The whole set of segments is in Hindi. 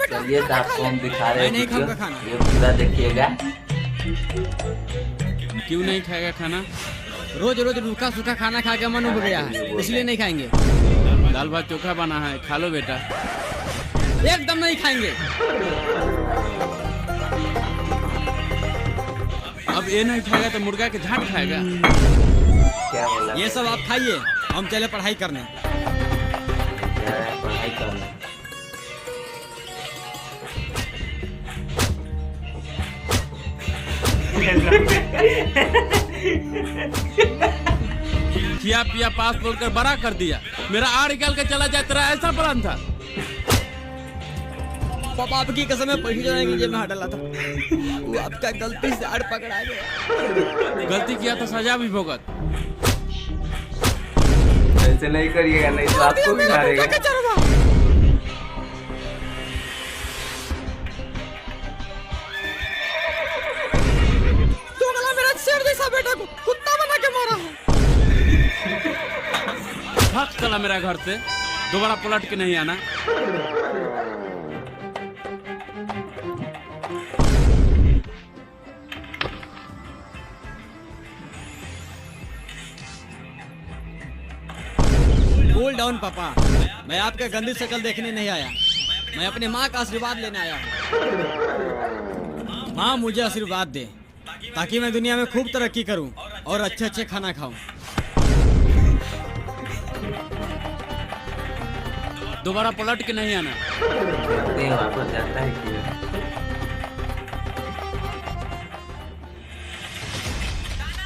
बेटा। चलिए तो आपको हम दिखा रहे हैं मैं नहीं वीडियो। खाऊंगा खाना। ये पूरा देखिएगा। क्यों नहीं खाएगा खाना? रोज रोज रूखा सूखा खाना खा के मन उब गया है, इसलिए नहीं खाएंगे। दाल भात चोखा बना है, खा लो बेटा। एकदम नहीं खाएंगे। अब ये नहीं खाएगा तो मुर्गा के झाट खाएगा। क्या बोला? ये सब आप खाइए, हम चले पढ़ाई करने। क्या है, पढ़ाई करना। खिया पिया पास बोलकर बड़ा कर दिया। मेरा आड़ निकाल के चला जाए, तेरा ऐसा प्लान था? पापा आपकी कसम है पढ़ी जाने की जेब में हाथ डाला था, वो आपका गलती से आड़ पकड़ा गया। गलती किया तो सजा भी भुगत। ऐसे नहीं करिएगा, नहीं तो आपको भी मारेगा। तो गला मेरा शेर जैसा बेटा को कुत्ता बना के मारा है। भाग चला मेरा घर से, दोबारा पलट के नहीं आना। कूल डाउन पापा, मैं आपका गंदी शक्ल देखने नहीं आया, मैं अपनी माँ का आशीर्वाद लेने आया हूँ। माँ मुझे आशीर्वाद दे ताकि मैं दुनिया में खूब तरक्की करूँ और अच्छे अच्छे खाना खाऊं। दोबारा पलट के नहीं आना। देखते हैं वापस जाता है कि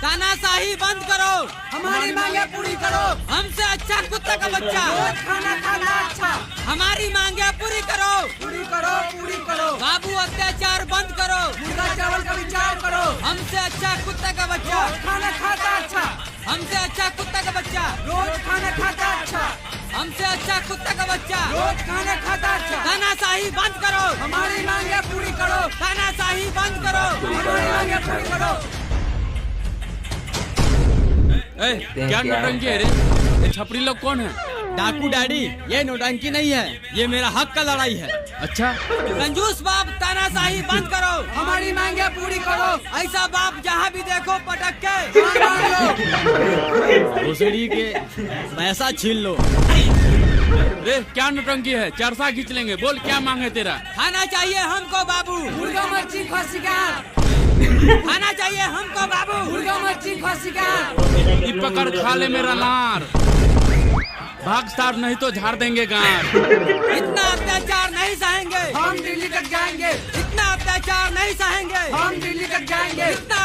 तानाशाही बंद करो, हमारी मांगे पूरी करो। हमसे अच्छा कुत्ता का बच्चा, खाना खाना अच्छा। हमारी मांगे पूरी करो, पूरी करो, पूरी करो। बाबू अत्याचार बंद करो, मुर्गा चावल का विचार करो। हमसे अच्छा कुत्ता का बच्चा, खाना खाता अच्छा। हमसे अच्छा कुत्ता का बच्चा, रोज खाना खाता अच्छा। हमसे अच्छा कुत्ता का बच्चा, रोज खाना खाता अच्छा। तानाशाही बंद करो, हमारी मांगे पूरी करो। तानाशाही बंद करो, हमारी मांगे पूरी करो। ए, क्या नौटंकी है रे? ये छपरी लोग कौन है? डाकू डैडी, ये नौटंकी नहीं है, ये मेरा हक का लड़ाई है। अच्छा, कंजूस बाप, तानाशाही बंद करो, हमारी मांगे पूरी करो। ऐसा बाप जहाँ भी देखो पटक के भोसड़ी के पैसा छीन लो। रे क्या नौटंकी है? चरसा खींच लेंगे। बोल क्या मांग है तेरा? खाना चाहिए हमको बाबू, मुर्गा मच्छी खसी का। खाना चाहिए हमको बाबू, मुर्गा मच्छी खसी का। ई पकड़ खा ले मेरा लार। भाग साहब, नहीं तो झाड़ देंगे गार। इतना अत्याचार नहीं सहेंगे, हम दिल्ली तक जाएंगे। इतना अत्याचार नहीं सहेंगे, हम दिल्ली तक जाएंगे। इतना